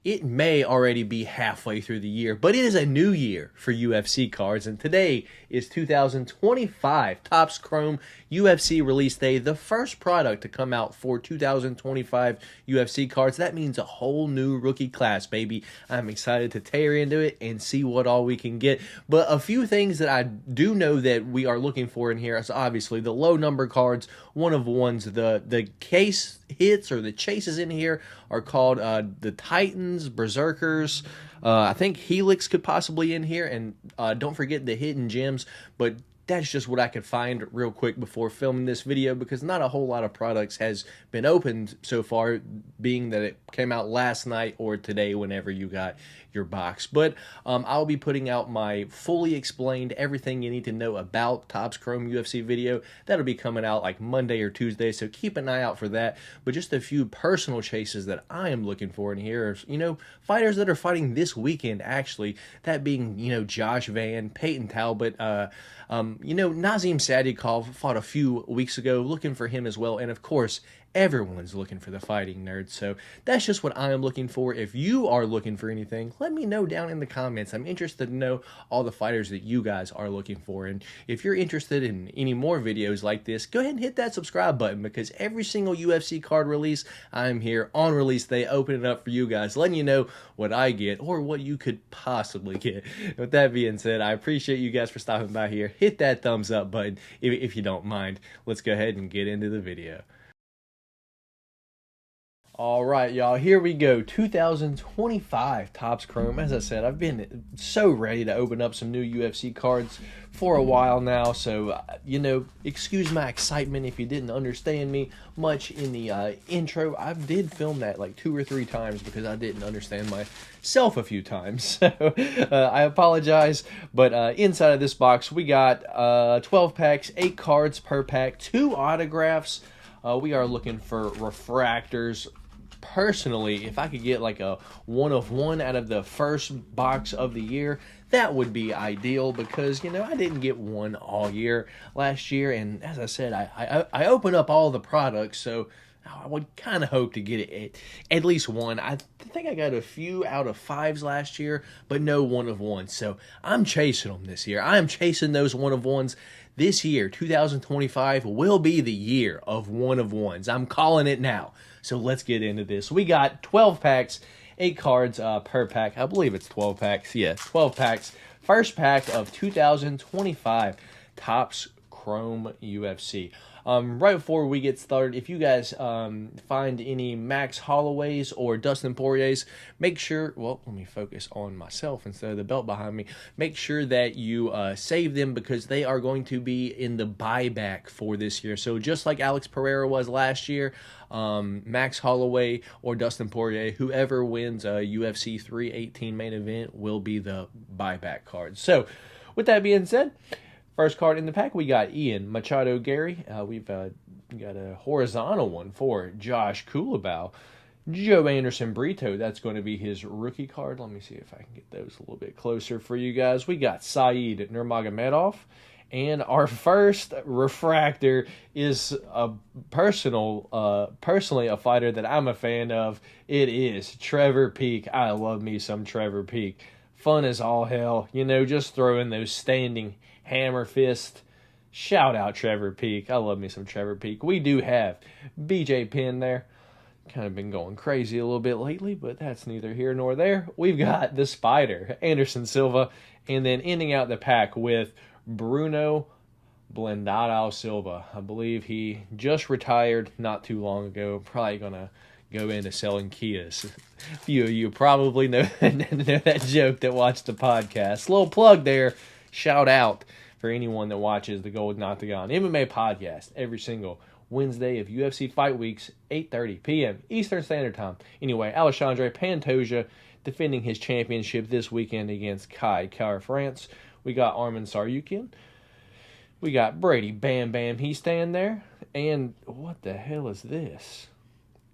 It may already be halfway through the year, but it is a new year for UFC cards, and today is 2025 Topps Chrome UFC release day, the first product to come out for 2025 UFC cards. That means a whole new rookie class, baby. I'm excited to tear into it and see what all we can get. But a few things that I do know that we are looking for in here is obviously the low number cards, one of ones, the case hits or the chases in here are called the Titans, Berserkers. I think Helix could possibly in here, and don't forget the hidden gems. But that's just what I could find real quick before filming this video, because not a whole lot of products has been opened so far, being that it came out last night or today whenever you got your box. But I'll be putting out my fully explained everything you need to know about Topps Chrome UFC video. That'll be coming out like Monday or Tuesday, so keep an eye out for that. But just a few personal chases that I am looking for in here, fighters that are fighting this weekend, actually, that being, Josh Van, Peyton Talbot, Nazim Sadykhov fought a few weeks ago, looking for him as well. And of course, everyone's looking for the fighting nerd. So that's just what I am looking for. If you are looking for anything, let me know down in the comments. I'm interested to know all the fighters that you guys are looking for. And if you're interested in any more videos like this, go ahead and hit that subscribe button, because every single UFC card release, I'm here on release day, opening up for you guys, letting you know what I get or what you could possibly get. With that being said, I appreciate you guys for stopping by here. Hit that thumbs up button if you don't mind. Let's go ahead and get into the video. All right, y'all, here we go. 2025 Topps Chrome. As I said, I've been so ready to open up some new UFC cards for a while now. So, excuse my excitement if you didn't understand me much in the intro. I did film that like 2 or 3 times because I didn't understand myself a few times. So, I apologize. But inside of this box, we got 12 packs, 8 cards per pack, 2 autographs. We are looking for refractors. Personally, if I could get like a 1 of 1 out of the first box of the year, that would be ideal, because I didn't get one all year last year, and as I said, I opened up all the products, so I would kind of hope to get it at least one. I think I got a few out of 5s last year, but no 1 of 1. So I'm chasing them this year. I am chasing those 1 of 1s. This year, 2025, will be the year of 1 of 1s. I'm calling it now. So let's get into this. We got 12 packs, 8 cards per pack. I believe it's 12 packs. Yeah, 12 packs. First pack of 2025 Topps Chrome UFC. Right before we get started, if you guys find any Max Holloways or Dustin Poiriers, make sure, well, let me focus on myself instead of the belt behind me. Make sure that you save them, because they are going to be in the buyback for this year. So just like Alex Pereira was last year, Max Holloway or Dustin Poirier, whoever wins a UFC 318 main event will be the buyback card. So with that being said, first card in the pack, we got Ian Machado Gary. We've got a horizontal one for Josh Kulabau. Joe Anderson Brito, that's going to be his rookie card. Let me see if I can get those a little bit closer for you guys. We got Saeed Nurmagomedov. And our first refractor is personally a fighter that I'm a fan of. It is Trevor Peek. I love me some Trevor Peek. Fun as all hell. Just throwing those standing hammer fist. Shout out Trevor Peek. I love me some Trevor Peek. We do have BJ Penn there. Kind of been going crazy a little bit lately, but that's neither here nor there. We've got the Spider, Anderson Silva, and then ending out the pack with Bruno Blendado Silva. I believe he just retired not too long ago. Probably going to go into selling Kias. A few of you probably know that joke that watched the podcast. Little plug there. Shout out for anyone that watches the Golden Octagon MMA podcast every single Wednesday of UFC Fight Weeks, 8:30 p.m. Eastern Standard Time. Anyway, Alexandre Pantoja defending his championship this weekend against Kai Kara-France. We got Arman Tsarukyan. We got Brady Bam Bam Hiestand there. And what the hell is this?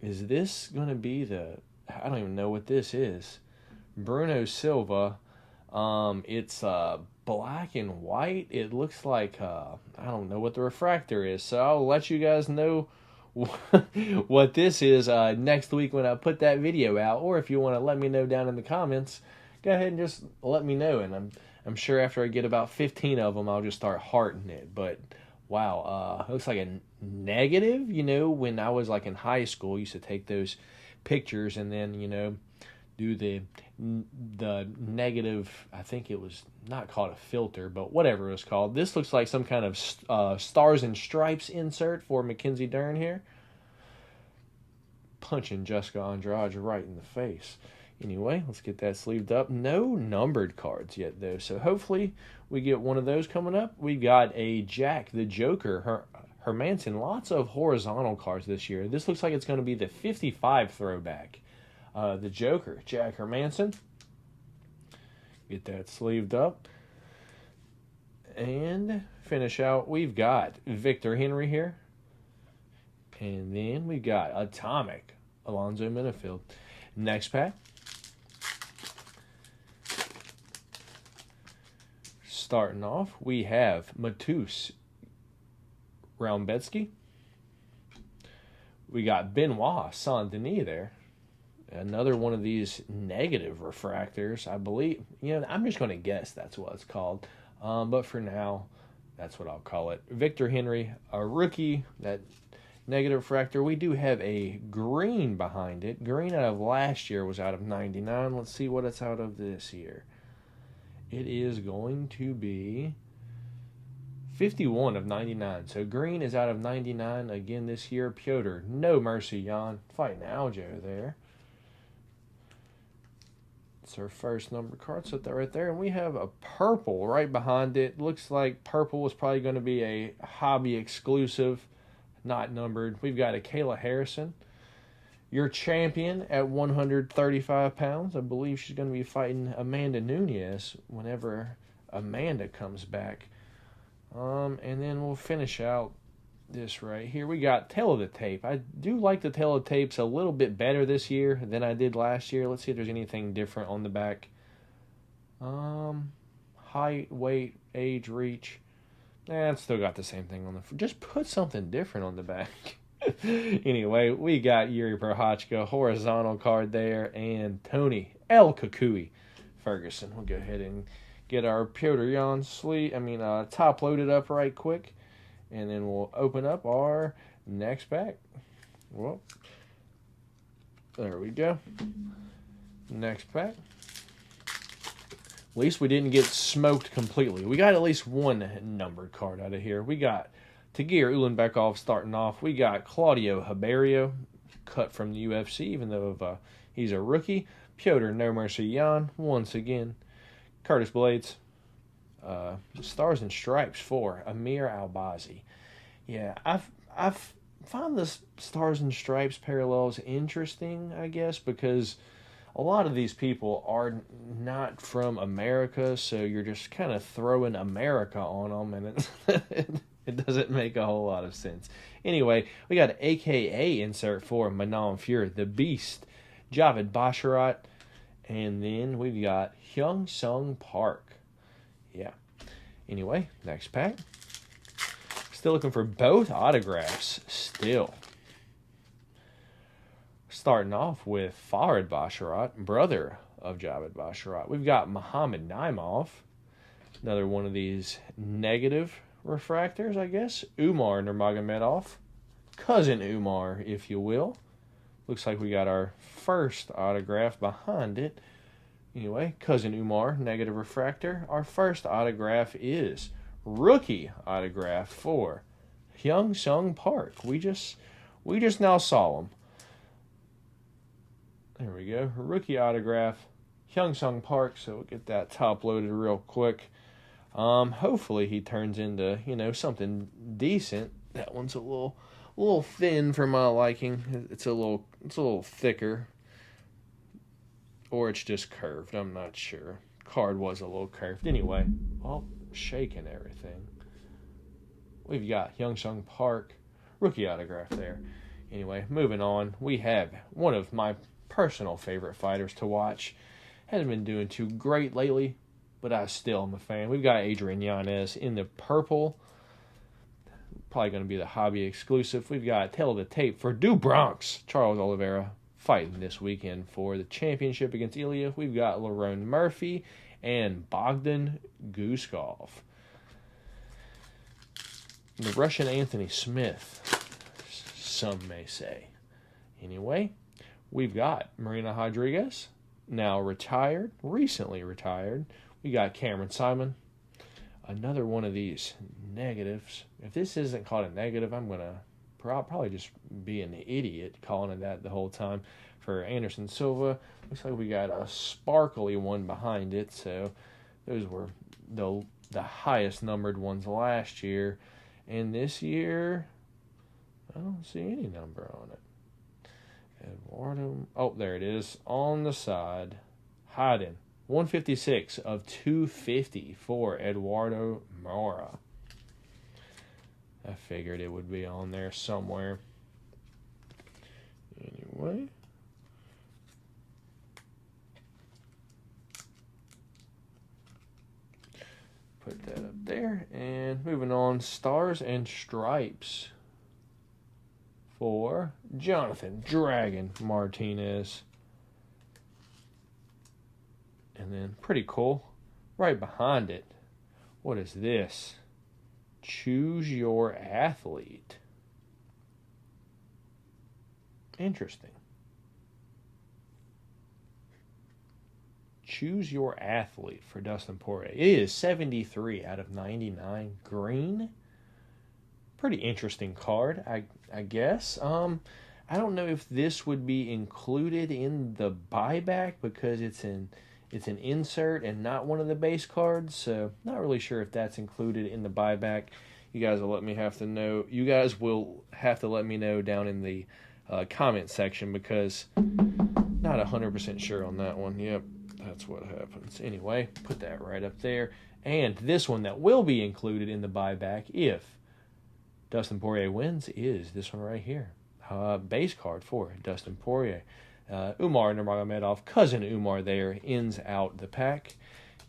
Is this going to be I don't even know what this is. Bruno Silva. It's black and white. It looks like, I don't know what the refractor is. So I'll let you guys know what this is next week when I put that video out, or if you want to let me know down in the comments, go ahead and just let me know, and I'm sure after I get about 15 of them, I'll just start hearting it. But wow, it looks like a negative. You know, when I was like in high school, I used to take those pictures and then, you know, do the negative. I think it was not called a filter, but whatever it was called. This looks like some kind of stars and stripes insert for Mackenzie Dern here, punching Jessica Andrade right in the face. Anyway, let's get that sleeved up. No numbered cards yet, though, so hopefully we get one of those coming up. We got a Jack the Joker Hermanson. Lots of horizontal cards this year. This looks like it's going to be the 55 throwback. The Joker, Jack Hermanson. Get that sleeved up. And finish out, we've got Victor Henry here. And then we got Atomic, Alonzo Minifield. Next pack. Starting off, we have Matus Raumbetsky. We got Benoit Saint-Denis there. Another one of these negative refractors, I believe. You know, I'm just going to guess that's what it's called. But for now, that's what I'll call it. Victor Henry, a rookie, that negative refractor. We do have a green behind it. Green out of last year was out of 99. Let's see what it's out of this year. It is going to be 51 of 99. So green is out of 99 again this year. Piotr, no mercy, Jan. Fighting Aljo there. It's our first number card. Set that right there. And we have a purple right behind it. Looks like purple was probably going to be a hobby exclusive, not numbered. We've got a Kayla Harrison, your champion at 135 pounds. I believe she's going to be fighting Amanda Nunes whenever Amanda comes back. And then we'll finish out this right here. We got Tale of the Tape. I do like the Tale of the Tapes a little bit better this year than I did last year. Let's see if there's anything different on the back. Height, weight, age, reach. It's still got the same thing on the... Just put something different on the back. Anyway, we got Yuri Prochazka, horizontal card there, and Tony El Kukui Ferguson. We'll go ahead and get our Piotr Jan top loaded up right quick, and then we'll open up our next pack. Well, there we go. Next pack. At least we didn't get smoked completely. We got at least one numbered card out of here. We got Tagir Ulanbekov starting off. We got Claudio Haberio, cut from the UFC, even though he's a rookie. Piotr No Mercy Jan, once again. Curtis Blades, Stars and Stripes for Amir Albazi. Yeah, I've found the Stars and Stripes parallels interesting, I guess, because a lot of these people are not from America, so you're just kind of throwing America on them, and it doesn't make a whole lot of sense. Anyway, we got an AKA insert for Manon Fury, the Beast, Javid Basharat, and then we've got Hyung Sung Park. Yeah. Anyway, next pack. Still looking for both autographs. Still. Starting off with Farid Basharat, brother of Javid Basharat. We've got Muhammad Naimov. Another one of these negative refractors, I guess. Umar Nurmagomedov. Cousin Umar, if you will. Looks like we got our first autograph behind it. Anyway, Cousin Umar, negative refractor. Our first autograph is rookie autograph for Hyung Sung Park. We just now saw him. There we go. Rookie autograph, Hyung Sung Park. So we'll get that top loaded real quick. Hopefully he turns into, something decent. That one's a little thin for my liking. It's a little thicker. Or it's just curved. I'm not sure. Card was a little curved. Anyway, shaking everything. We've got Hyung Sung Park, rookie autograph there. Anyway, moving on. We have one of my personal favorite fighters to watch. Hasn't been doing too great lately, but I still am a fan. We've got Adrian Yanez in the purple probably going to be the hobby exclusive. We've got Tail of the Tape for Do Bronx, Charles Oliveira, fighting this weekend for the championship against Ilya. We've got Lerone Murphy and Bogdan Guskov. The Russian Anthony Smith, some may say. Anyway, we've got Marina Rodriguez, now retired, recently retired. We got Cameron Simon, another one of these negatives. If this isn't called a negative, I'm going to probably just be an idiot calling it that the whole time. For Anderson Silva, looks like we got a sparkly one behind it. So those were the highest numbered ones last year. And this year, I don't see any number on it. Eduardo, oh, there it is on the side. Hiding. 156 of 250 for Eduardo Mora. I figured it would be on there somewhere. Anyway. Put that up there. And moving on, Stars and Stripes for Jonathan Dragon Martinez. And then, pretty cool, right behind it, what is this? Choose Your Athlete. Interesting. Choose Your Athlete for Dustin Poirier. It is 73 out of 99 green. Pretty interesting card, I guess. I don't know if this would be included in the buyback because it's an insert and not one of the base cards, so not really sure if that's included in the buyback. You guys will have to let me know down in the comment section because not 100% sure on that one. Yep, that's what happens. Anyway, put that right up there. And this one that will be included in the buyback if Dustin Poirier wins is this one right here. Base card for Dustin Poirier. Umar Nurmagomedov, cousin Umar there, ends out the pack.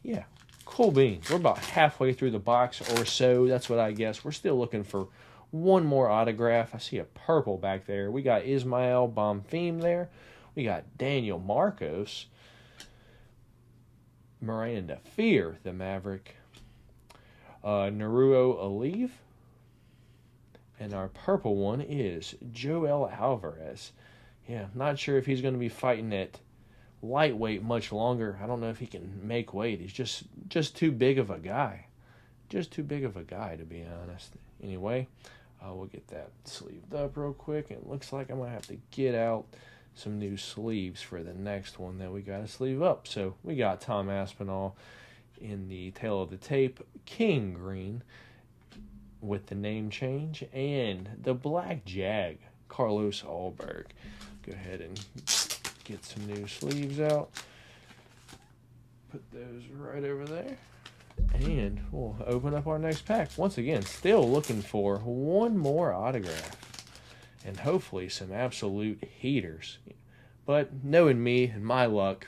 Yeah, cool beans. We're about halfway through the box or so. That's what I guess. We're still looking for one more autograph. I see a purple back there. We got Ismail Bonfim there. We got Daniel Marcos. Miranda Fear, the Maverick. Naruo Alive. And our purple one is Joel Alvarez. Yeah, not sure if he's going to be fighting at lightweight much longer. I don't know if he can make weight. He's just too big of a guy. Just too big of a guy, to be honest. Anyway, we'll get that sleeved up real quick. It looks like I'm going to have to get out some new sleeves for the next one that we got to sleeve up. So we got Tom Aspinall in the Tail of the Tape, King Green with the name change, and the Black Jag, Carlos Alberg. Go ahead and get some new sleeves out. Put those right over there. And we'll open up our next pack. Once again, still looking for one more autograph. And hopefully some absolute heaters. But knowing me and my luck,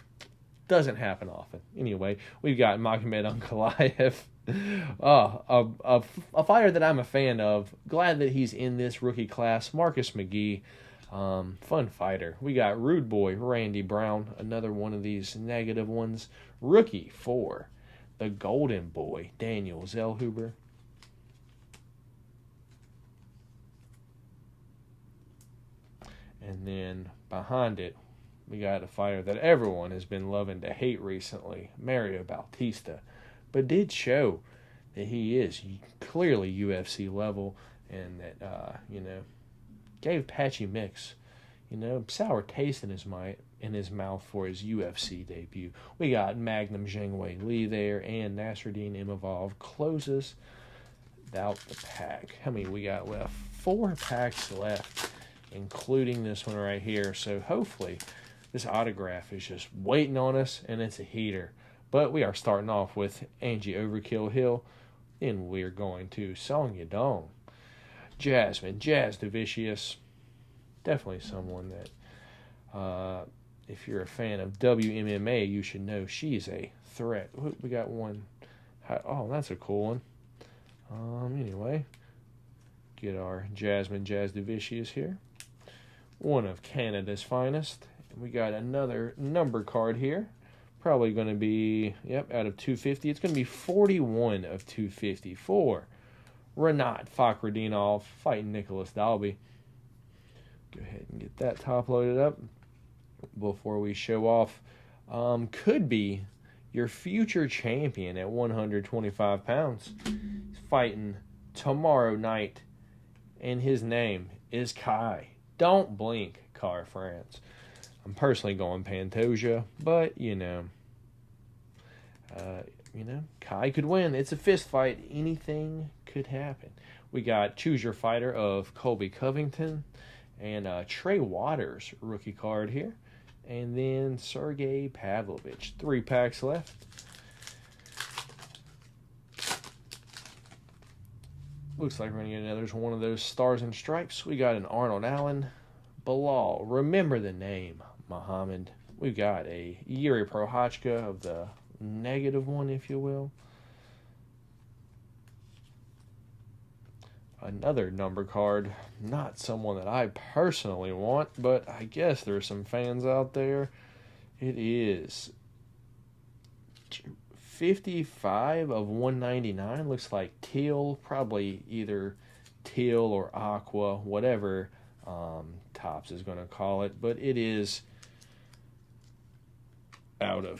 doesn't happen often. Anyway, we've got Magomed Ankalaev. A fighter that I'm a fan of. Glad that he's in this rookie class. Marcus McGee. Fun fighter. We got Rude Boy Randy Brown, another one of these negative ones. Rookie for the Golden Boy Daniel Zellhuber. And then behind it, we got a fighter that everyone has been loving to hate recently, Mario Bautista, but did show that he is clearly UFC level and that gave Patchy Mix, sour taste in his mouth for his UFC debut. We got Magnum Zhengwei Li there, and Nasruddin Imavov closes out the pack. How many we got left? 4 packs left, including this one right here. So hopefully this autograph is just waiting on us, and it's a heater. But we are starting off with Angie Overkill Hill, then we're going to Song Yadong. Jasmine, Jazz Devicius, definitely someone that, if you're a fan of WMMA, you should know she's a threat. We got one. Oh, that's a cool one. Anyway, Get our Jasmine Jazz Devicius here. One of Canada's finest. And we got another number card here. Probably going to be, yep, out of 250. It's going to be 41 of 250 for Renat Fakhretdinov fighting Nicholas Dalby. Go ahead and get that top loaded up before we show off. Could be your future champion at 125 pounds. He's fighting tomorrow night, and his name is Kai. Don't blink, Car France. I'm personally going Pantoja, but Kai could win. It's a fist fight. Anything could happen. We got Choose Your Fighter of Colby Covington and Trey Waters rookie card here. And then Sergey Pavlovich. 3 packs left. Looks like we're going to get another one of those Stars and Stripes. We got an Arnold Allen. Bilal. Remember the name, Muhammad. We got a Yuri Prochazka of the -1, if you will. Another number card, not someone that I personally want, but I guess there's some fans out there. It is 55 of 199. Looks like teal, probably either teal or aqua, whatever Topps is going to call it. But it is out of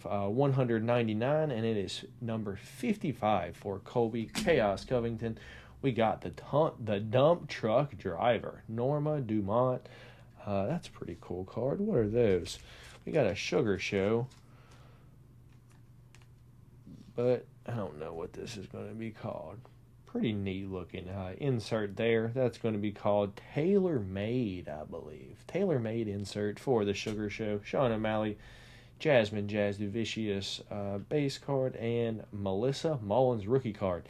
199, and it is number 55 for Colby Chaos Covington. We got the dump truck driver, Norma Dumont. That's a pretty cool card. What are those? We got a Sugar Show, but I don't know what this is going to be called. Pretty neat looking insert there. That's going to be called Tailor Made, I believe. Tailor Made insert for the Sugar Show. Sean O'Malley, Jasmine Jazz Devicius base card, and Melissa Mullins rookie card.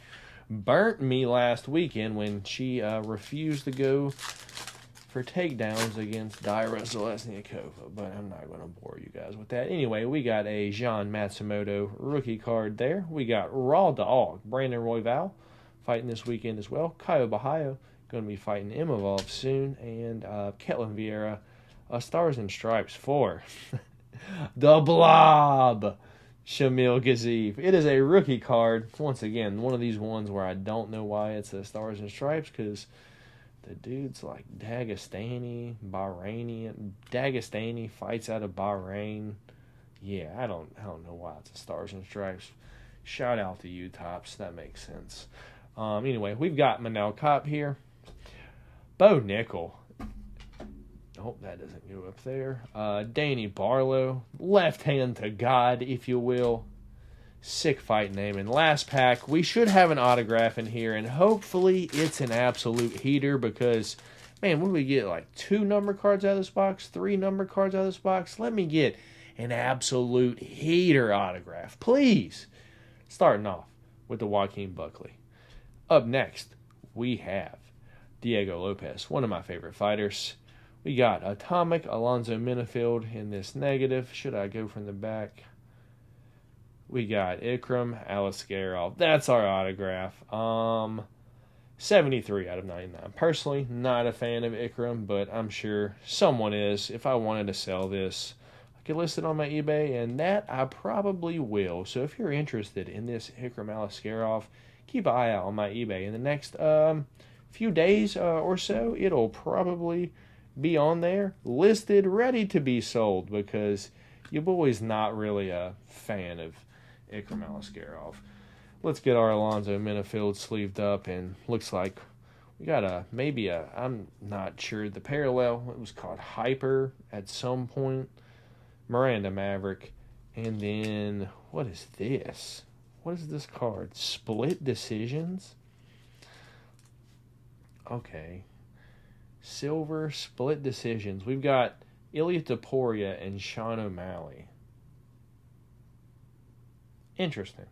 Burnt me last weekend when she refused to go for takedowns against Daira Zelezniakova, but I'm not going to bore you guys with that. Anyway, we got a Jean Matsumoto rookie card there. We got Raw Dog, Brandon Royval, fighting this weekend as well. Caio Bahayo, going to be fighting Imavov soon, and Ketlin Vieira, Stars and Stripes for the Blob, Shamil Gaziev. It is a rookie card. Once again, one of these ones where I don't know why it's a Stars and Stripes, because the dude's like Dagestani, Bahrainian. Dagestani fights out of Bahrain. Yeah, I don't know why it's a Stars and Stripes. Shout out to you, Topps. That makes sense. Anyway, we've got Manel Kopp here. Bo Nickel. Hope that doesn't go up there. Danny Barlow. Left hand to God, if you will. Sick fight name. And last pack, we should have an autograph in here, and hopefully it's an absolute heater because, man, when we get like 2 number cards out of this box, 3 number cards out of this box, let me get an absolute heater autograph, please. Starting off with the Joaquin Buckley. Up next, we have Diego Lopez, one of my favorite fighters. We got Atomic Alonzo Minifield in this negative. Should I go from the back? We got Ikram Aliskerov. That's our autograph. 73 out of 99. Personally, not a fan of Ikram, but I'm sure someone is. If I wanted to sell this, I could list it on my eBay, and that I probably will. So if you're interested in this Ikram Aliskerov, keep an eye out on my eBay. In the next few days or so, it'll probably be on there, listed, ready to be sold, because your boy's not really a fan of Ikram Aliskerov. Let's get our Alonzo Minifield sleeved up, and looks like we got I'm not sure, the parallel, it was called Hyper at some point, Miranda Maverick, and then, what is this? What is this card? Split Decisions? Okay. Silver Split Decisions. We've got Ilya Taporia and Sean O'Malley. Interesting.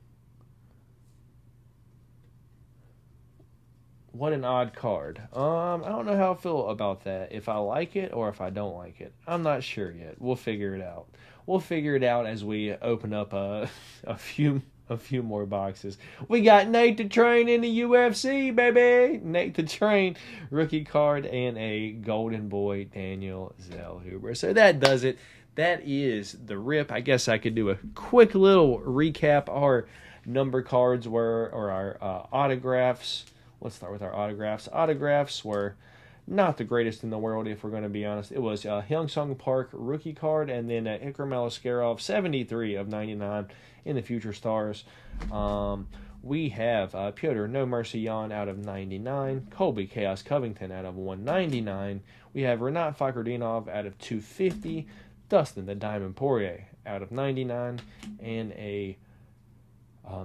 What an odd card. I don't know how I feel about that. If I like it or if I don't like it. I'm not sure yet. We'll figure it out. We'll figure it out as we open up a few a few more boxes. We got Nate the Train in the UFC, baby. Nate the Train rookie card and a Golden Boy Daniel Zellhuber. So that does it. That is the rip. I guess I could do a quick little recap. Our number cards were, or our autographs. Let's start with our autographs. Autographs were not the greatest in the world, if we're going to be honest. It was Hyung-Sung Park rookie card, and then Ikram Alaskarov 73 of 99 in the Future Stars. We have Pyotr No Mercy Jan out of 99, Colby Chaos Covington out of 199. We have Renat Fakrdinov out of 250, Dustin the Diamond Poirier out of 99, and a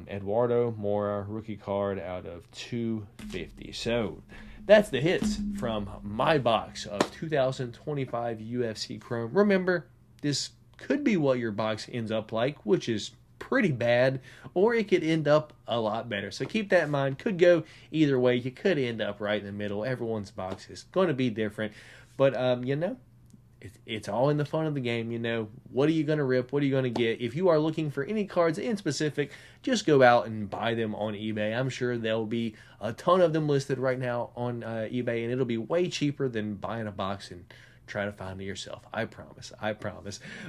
Eduardo Mora rookie card out of 250. So that's the hits from my box of 2025 UFC Chrome. Remember, this could be what your box ends up like, which is pretty bad, or it could end up a lot better. So keep that in mind. Could go either way. You could end up right in the middle. Everyone's box is going to be different. But, it's all in the fun of the game. What are you going to rip? What are you going to get? If you are looking for any cards in specific, just go out and buy them on eBay. I'm sure there'll be a ton of them listed right now on eBay, and it'll be way cheaper than buying a box and try to find it yourself. I promise.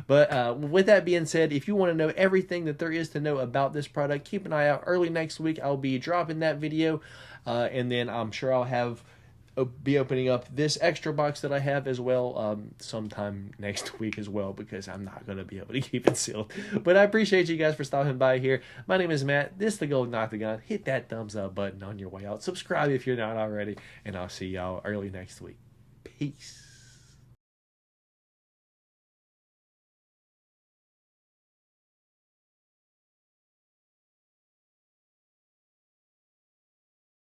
But with that being said, if you want to know everything that there is to know about this product, keep an eye out. Early next week, I'll be dropping that video, and then I'm sure I'll be opening up this extra box that I have as well sometime next week as well, because I'm not going to be able to keep it sealed. But I appreciate you guys for stopping by here. My name is Matt. This is the Golden Octagon. Hit that thumbs up button on your way out. Subscribe if you're not already, and I'll see y'all early next week. Peace.